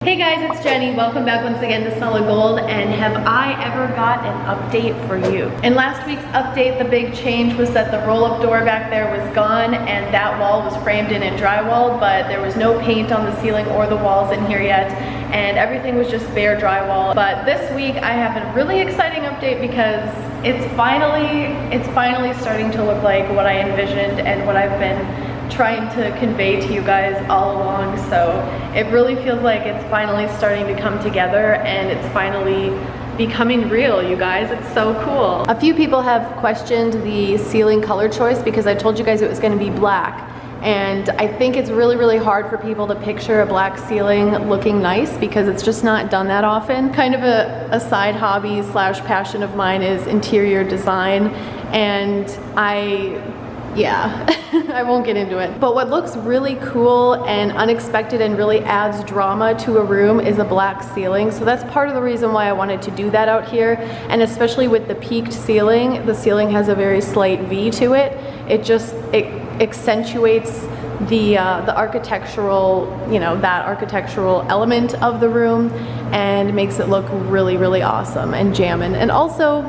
Hey guys, it's Jenny. Welcome back once again to Solid Gold, and have I ever got an update for you? In last week's update, the big change was that the roll-up door back there was gone and that wall was framed in and drywalled, but there was no paint on the ceiling or the walls in here yet, and everything was just bare drywall. But this week I have a really exciting update because it's finally starting to look like what I envisioned and what I've been trying to convey to you guys all along. So it really feels like it's finally starting to come together and it's finally becoming real, you guys. It's so cool. A few people have questioned the ceiling color choice because I told you guys it was going to be black, and I think it's really hard for people to picture a black ceiling looking nice because it's just not done that often. Kind of a side hobby slash passion of mine is interior design, and yeah, I won't get into it. But what looks really cool and unexpected and really adds drama to a room is a black ceiling. So that's part of the reason why I wanted to do that out here. And especially with the peaked ceiling, the ceiling has a very slight V to it. It accentuates the architectural, that architectural element of the room and makes it look really awesome and jammin'. And also,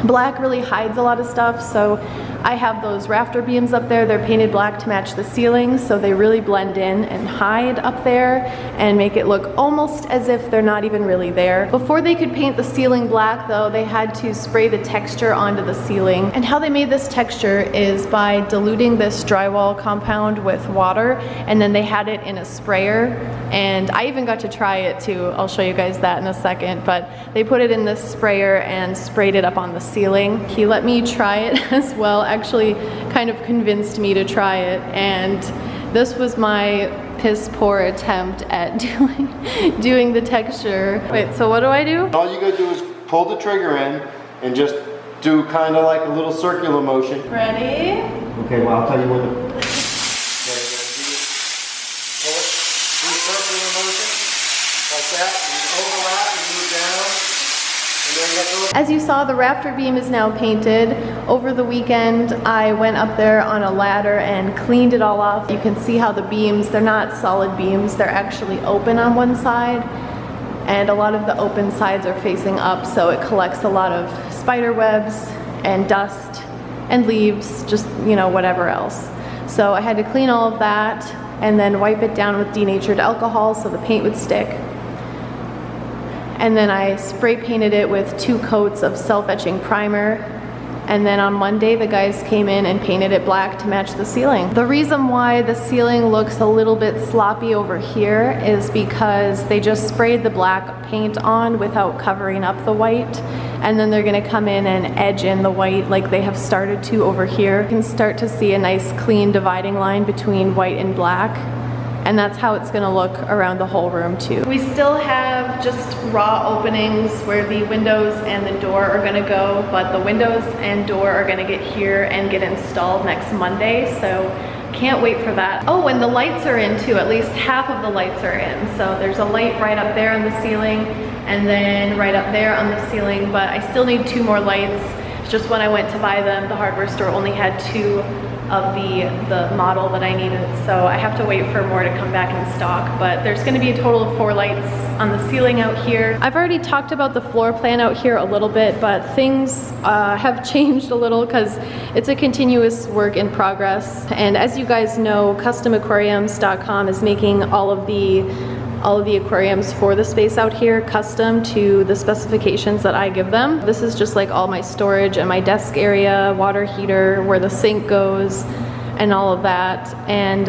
black really hides a lot of stuff, so I have those rafter beams up there. They're painted black to match the ceiling, so they really blend in and hide up there and make it look almost as if they're not even really there. Before they could paint the ceiling black though, they had to spray the texture onto the ceiling. And how they made this texture is by diluting this drywall compound with water, and then they had it in a sprayer. And I even got to try it too. I'll show you guys that in a second, but they put it in this sprayer and sprayed it up on the ceiling. He let me try it as well, actually kind of convinced me to try it, and this was my piss poor attempt at doing the texture. Wait, so what do I do? All you gotta do is pull the trigger in and just do kind of like a little circular motion. Ready? Okay, well I'll tell you when to... Pull it, do circular motion, like that, and overlap and move down. As you saw, the rafter beam is now painted. Over the weekend, I went up there on a ladder and cleaned it all off. You can see how the beams, they're not solid beams, they're actually open on one side, and a lot of the open sides are facing up, so it collects a lot of spider webs and dust and leaves, just, whatever else. So I had to clean all of that and then wipe it down with denatured alcohol so the paint would stick. And then I spray painted it with 2 coats of self-etching primer. And then on Monday, the guys came in and painted it black to match the ceiling. The reason why the ceiling looks a little bit sloppy over here is because they just sprayed the black paint on without covering up the white. And then they're gonna come in and edge in the white like they have started to over here. You can start to see a nice clean dividing line between white and black. And that's how it's gonna look around the whole room too. We still have just raw openings where the windows and the door are gonna go, but the windows and door are gonna get here and get installed next Monday, so can't wait for that. Oh, and the lights are in too. At least half of the lights are in. So there's a light right up there on the ceiling and then right up there on the ceiling, but I still need 2 more lights. It's just when I went to buy them, the hardware store only had 2 of the model that I needed, so I have to wait for more to come back in stock. But there's going to be a total of 4 lights on the ceiling out here. I've already talked about the floor plan out here a little bit, but things have changed a little because it's a continuous work in progress. And as you guys know, customaquariums.com is making all of the aquariums for the space out here custom to the specifications that I give them. This is just like all my storage and my desk area, water heater, where the sink goes, and all of that. And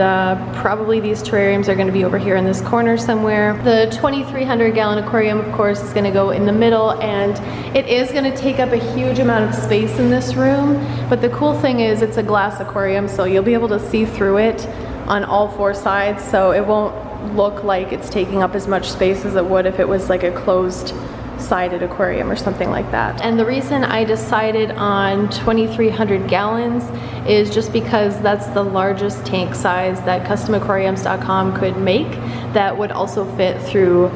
probably these terrariums are gonna be over here in this corner somewhere. The 2,300 gallon aquarium, of course, is gonna go in the middle, and it is gonna take up a huge amount of space in this room. But the cool thing is it's a glass aquarium, so you'll be able to see through it on all 4 sides, so it won't look like it's taking up as much space as it would if it was like a closed sided aquarium or something like that. And the reason I decided on 2,300 gallons is just because that's the largest tank size that customaquariums.com could make that would also fit through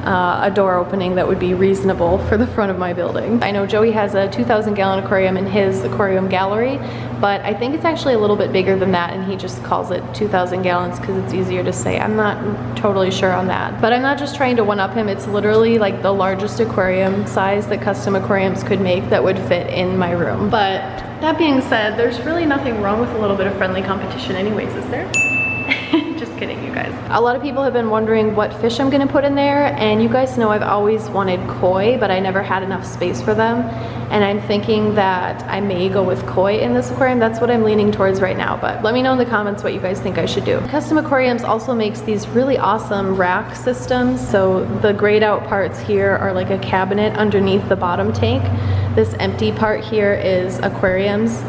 a door opening that would be reasonable for the front of my building. I know Joey has a 2,000 gallon aquarium in his aquarium gallery, but I think it's actually a little bit bigger than that, and he just calls it 2,000 gallons because it's easier to say. I'm not totally sure on that, but I'm not just trying to one-up him. It's literally like the largest aquarium size that custom aquariums could make that would fit in my room. But that being said, there's really nothing wrong with a little bit of friendly competition anyways, is there? Just kidding, you guys. A lot of people have been wondering what fish I'm gonna put in there, and you guys know I've always wanted koi, but I never had enough space for them. And I'm thinking that I may go with koi in this aquarium. That's what I'm leaning towards right now, but let me know in the comments what you guys think I should do. Custom Aquariums also makes these really awesome rack systems. So the grayed out parts here are like a cabinet underneath the bottom tank. This empty part here is aquariums,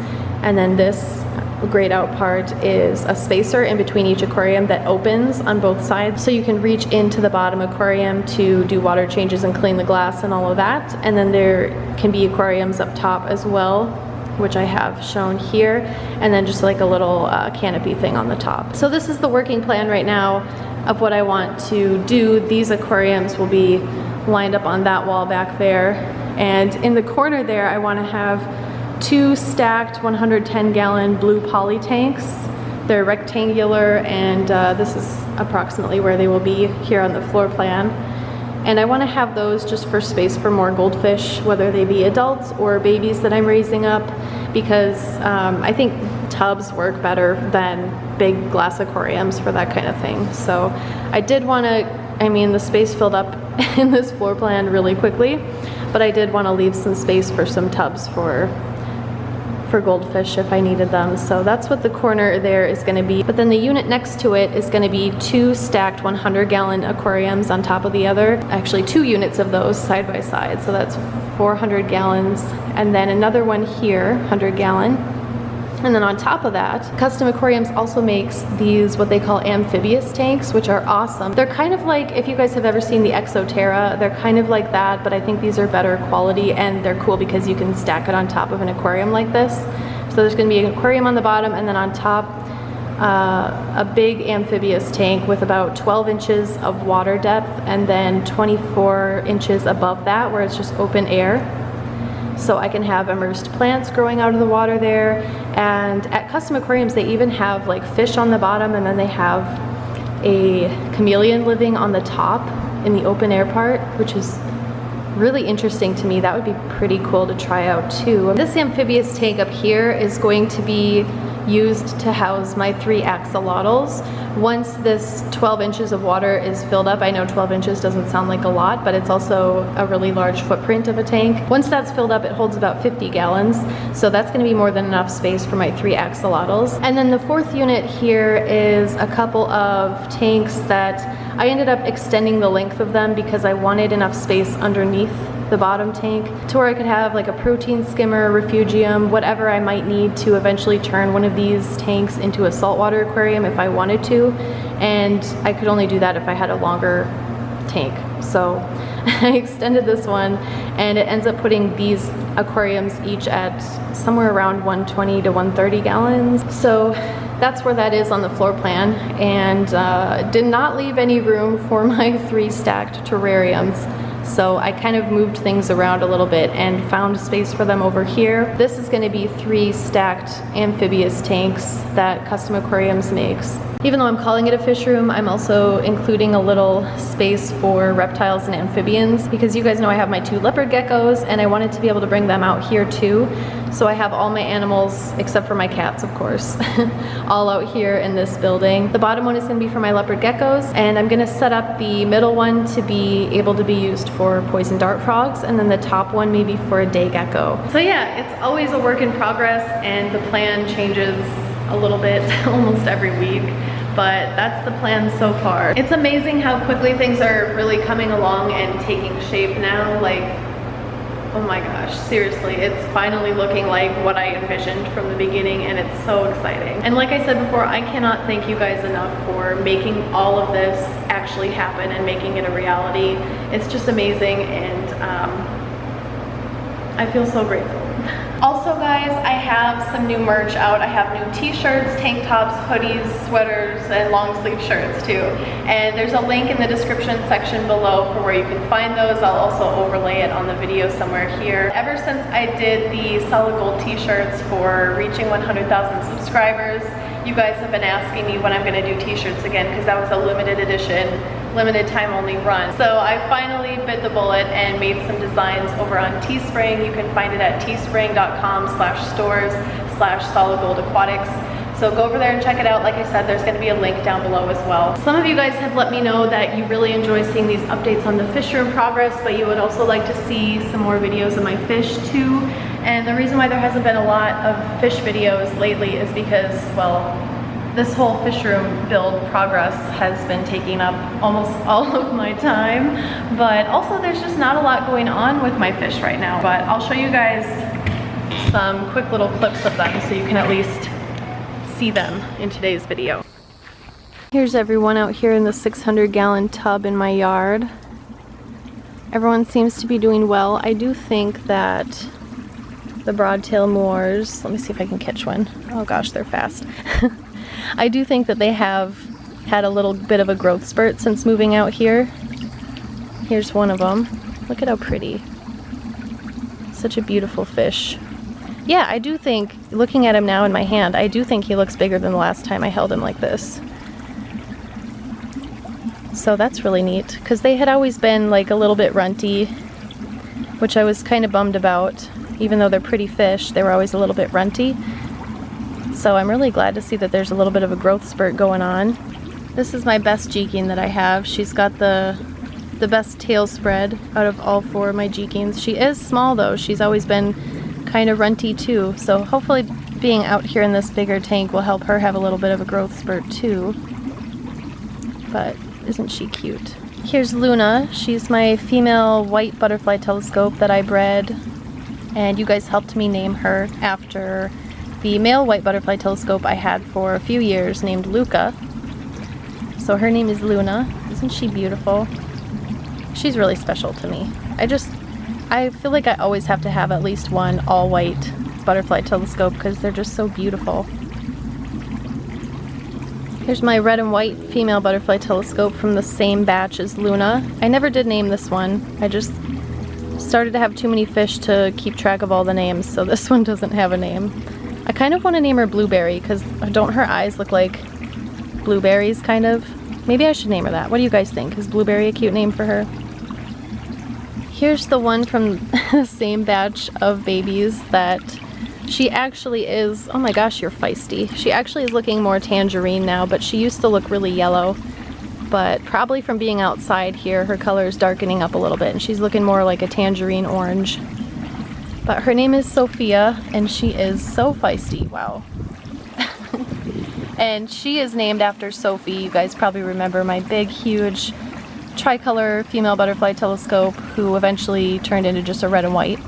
and then this grayed out part is a spacer in between each aquarium that opens on both sides, so you can reach into the bottom aquarium to do water changes and clean the glass and all of that. And then there can be aquariums up top as well, which I have shown here, and then just like a little canopy thing on the top. So this is the working plan right now of what I want to do. These aquariums will be lined up on that wall back there, and in the corner there I want to have 2 stacked 110 gallon blue poly tanks. They're rectangular, and this is approximately where they will be here on the floor plan. And I want to have those just for space for more goldfish, whether they be adults or babies that I'm raising up, because I think tubs work better than big glass aquariums for that kind of thing. So I did want to, I mean, the space filled up in this floor plan really quickly, but I did want to leave some space for some tubs for goldfish if I needed them. So that's what the corner there is going to be. But then the unit next to it is going to be 2 stacked 100 gallon aquariums on top of the other. Actually 2 units of those side by side. So that's 400 gallons. And then another one here, 100 gallon. And then on top of that, Custom Aquariums also makes these what they call amphibious tanks, which are awesome. They're kind of like, if you guys have ever seen the Exoterra, they're kind of like that, but I think these are better quality, and they're cool because you can stack it on top of an aquarium like this. So there's gonna be an aquarium on the bottom, and then on top, a big amphibious tank with about 12 inches of water depth, and then 24 inches above that where it's just open air. So I can have immersed plants growing out of the water there. And at Custom Aquariums, they even have like fish on the bottom, and then they have a chameleon living on the top in the open air part, which is really interesting to me. That would be pretty cool to try out too. This amphibious tank up here is going to be used to house my 3 axolotls. Once this 12 inches of water is filled up, I know 12 inches doesn't sound like a lot, but it's also a really large footprint of a tank. Once that's filled up, it holds about 50 gallons. So that's gonna be more than enough space for my 3 axolotls. And then the 4th unit here is a couple of tanks that I ended up extending the length of them because I wanted enough space underneath the bottom tank to where I could have like a protein skimmer, refugium, whatever I might need to eventually turn one of these tanks into a saltwater aquarium if I wanted to. And I could only do that if I had a longer tank. So I extended this one, and it ends up putting these aquariums each at somewhere around 120 to 130 gallons. So that's where that is on the floor plan, and did not leave any room for my 3 stacked terrariums. So I kind of moved things around a little bit and found space for them over here. This is going to be 3 stacked amphibious tanks that Custom Aquariums makes. Even though I'm calling it a fish room, I'm also including a little space for reptiles and amphibians, because you guys know I have my 2 leopard geckos, and I wanted to be able to bring them out here too. So I have all my animals, except for my cats of course, all out here in this building. The bottom one is going to be for my leopard geckos, and I'm going to set up the middle one to be able to be used for poison dart frogs, and then the top one maybe for a day gecko. So yeah, it's always a work in progress, and the plan changes a little bit almost every week, but that's the plan so far. It's amazing how quickly things are really coming along and taking shape now. Like, oh my gosh, seriously, it's finally looking like what I envisioned from the beginning, and it's so exciting. And like I said before, I cannot thank you guys enough for making all of this actually happen and making it a reality. It's just amazing, and I feel so grateful. Also guys, I have some new merch out. I have new t-shirts, tank tops, hoodies, sweaters, and long sleeve shirts too. And there's a link in the description section below for where you can find those. I'll also overlay it on the video somewhere here. Ever since I did the solid gold t-shirts for reaching 100,000 subscribers, you guys have been asking me when I'm gonna do t-shirts again, because that was a limited edition, limited time only run. So I finally bit the bullet and made some designs over on Teespring. You can find it at teespring.com/stores/solidgoldaquatics. So go over there and check it out. Like I said, there's gonna be a link down below as well. Some of you guys have let me know that you really enjoy seeing these updates on the fish room progress, but you would also like to see some more videos of my fish too. And the reason why there hasn't been a lot of fish videos lately is because, well, this whole fish room build progress has been taking up almost all of my time, but also there's just not a lot going on with my fish right now. But I'll show you guys some quick little clips of them so you can at least see them in today's video. Here's everyone out here in the 600-gallon tub in my yard. Everyone seems to be doing well. I do think that the broadtail moors, let me see if I can catch one. Oh gosh, they're fast. I do think that they have had a little bit of a growth spurt since moving out here. Here's one of them. Look at how pretty. Such a beautiful fish. Yeah, I do think, looking at him now in my hand, I do think he looks bigger than the last time I held him like this. So that's really neat, because they had always been like a little bit runty, which I was kind of bummed about. Even though they're pretty fish, they were always a little bit runty. So I'm really glad to see that there's a little bit of a growth spurt going on. This is my best jeeking that I have. She's got the best tail spread out of all 4 of my jeekings. She is small though. She's always been kind of runty too. So hopefully being out here in this bigger tank will help her have a little bit of a growth spurt too. But isn't she cute? Here's Luna. She's my female white butterfly telescope that I bred. And you guys helped me name her after the male white butterfly telescope I had for a few years named Luca. So her name is Luna. Isn't she beautiful? She's really special to me. I feel like I always have to have at least one all-white butterfly telescope because they're just so beautiful. Here's my red and white female butterfly telescope from the same batch as Luna. I never did name this one. I just started to have too many fish to keep track of all the names, so this one doesn't have a name. I kind of want to name her Blueberry because don't her eyes look like blueberries kind of? Maybe I should name her that. What do you guys think? Is Blueberry a cute name for her? Here's the one from the same batch of babies that she actually is, oh my gosh, you're feisty. She actually is looking more tangerine now, but she used to look really yellow. But probably from being outside here, her color is darkening up a little bit and she's looking more like a tangerine orange. But her name is Sophia and she is so feisty, wow. And she is named after Sophie. You guys probably remember my big, huge tricolor female butterfly telescope who eventually turned into just a red and white.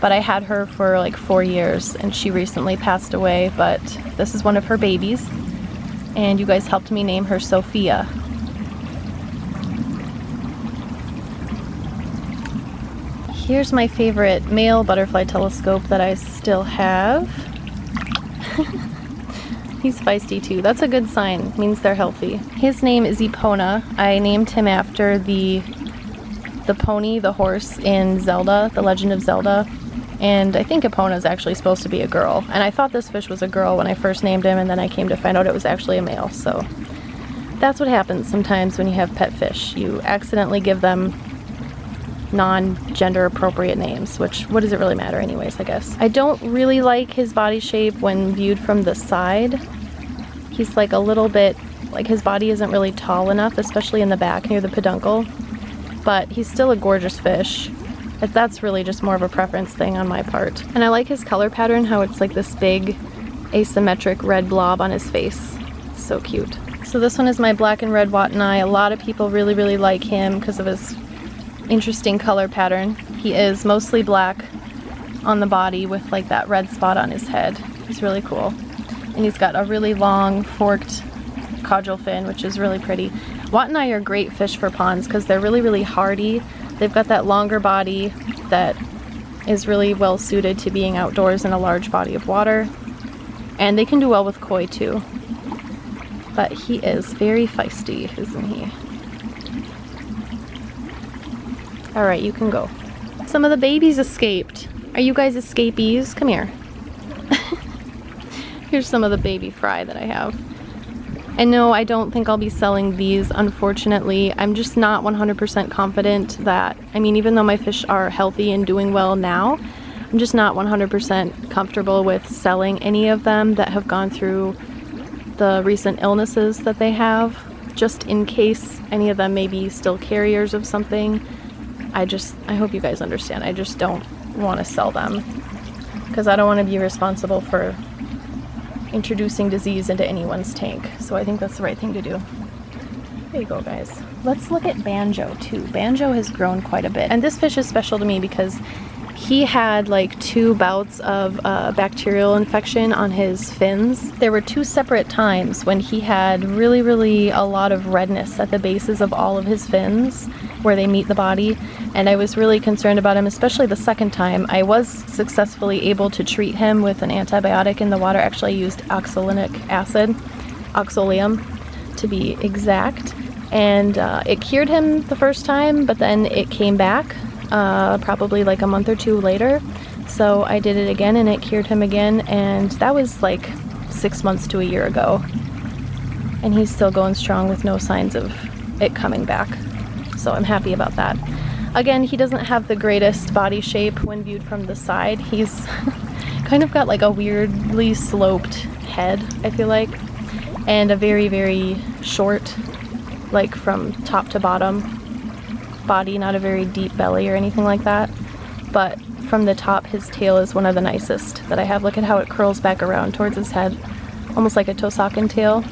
But I had her for like 4 years and she recently passed away, but this is one of her babies. And you guys helped me name her Sophia. Here's my favorite male butterfly telescope that I still have. He's feisty too. That's a good sign. It means they're healthy. His name is Epona. I named him after the pony, the horse in Zelda, The Legend of Zelda. And I think Epona is actually supposed to be a girl. And I thought this fish was a girl when I first named him, and then I came to find out it was actually a male. So that's what happens sometimes when you have pet fish. You accidentally give them non-gender appropriate names, which, what does it really matter anyways, I guess. I don't really like his body shape when viewed from the side. He's like a little bit, like his body isn't really tall enough, especially in the back near the peduncle, but he's still a gorgeous fish. But that's really just more of a preference thing on my part. And I like his color pattern, how it's like this big asymmetric red blob on his face. So cute. So this one is my black and red Watanabe. A lot of people really, really like him because of his interesting color pattern. He is mostly black on the body with like that red spot on his head. He's really cool. And he's got a really long forked caudal fin, which is really pretty. Watanabe are great fish for ponds because they're really, really hardy. They've got that longer body that is really well suited to being outdoors in a large body of water. And they can do well with koi too. But he is very feisty, isn't he? Alright, you can go. Some of the babies escaped. Are you guys escapees? Come here. Here's some of the baby fry that I have. And no, I don't think I'll be selling these, unfortunately. I'm just not 100% confident that, I mean, even though my fish are healthy and doing well now, I'm just not 100% comfortable with selling any of them that have gone through the recent illnesses that they have, just in case any of them may be still carriers of something. I hope you guys understand. I just don't want to sell them because I don't want to be responsible for introducing disease into anyone's tank. So I think that's the right thing to do. There you go, guys. Let's look at Banjo too. Banjo has grown quite a bit. And this fish is special to me because he had like 2 bouts of bacterial infection on his fins. There were 2 separate times when he had really a lot of redness at the bases of all of his fins where they meet the body, and I was really concerned about him, especially the second time. I was successfully able to treat him with an antibiotic in the water. Actually, I used oxalic acid, oxalium to be exact, and it cured him the first time, but then it came back probably like a month or 2 later. So I did it again and it cured him again, and that was like 6 months to a year ago. And he's still going strong with no signs of it coming back. So I'm happy about that. Again, he doesn't have the greatest body shape when viewed from the side. He's kind of got like a weirdly sloped head, I feel like, and a very short, like from top to bottom body, not a very deep belly or anything like that. But from the top, his tail is one of the nicest that I have. Look at how it curls back around towards his head, almost like a Tosakan tail.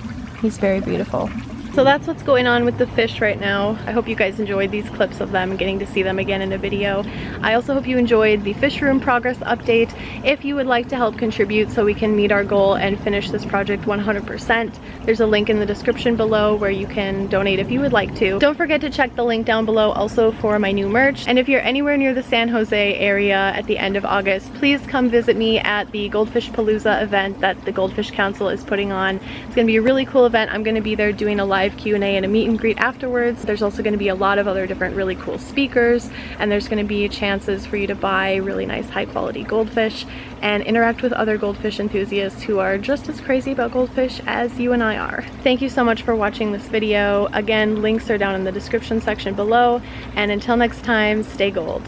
He's very beautiful. So that's what's going on with the fish right now. I hope you guys enjoyed these clips of them, getting to see them again in a video. I also hope you enjoyed the fish room progress update. If you would like to help contribute so we can meet our goal and finish this project 100%, there's a link in the description below where you can donate if you would like to. Don't forget to check the link down below also for my new merch. And if you're anywhere near the San Jose area at the end of August, please come visit me at the Goldfish Palooza event that the Goldfish Council is putting on. It's gonna be a really cool event. I'm gonna be there doing a live Q&A and a meet and greet afterwards. There's also going to be a lot of other different really cool speakers, and there's going to be chances for you to buy really nice high quality goldfish and interact with other goldfish enthusiasts who are just as crazy about goldfish as you and I are. Thank you so much for watching this video. Again, links are down in the description section below, and until next time, stay gold.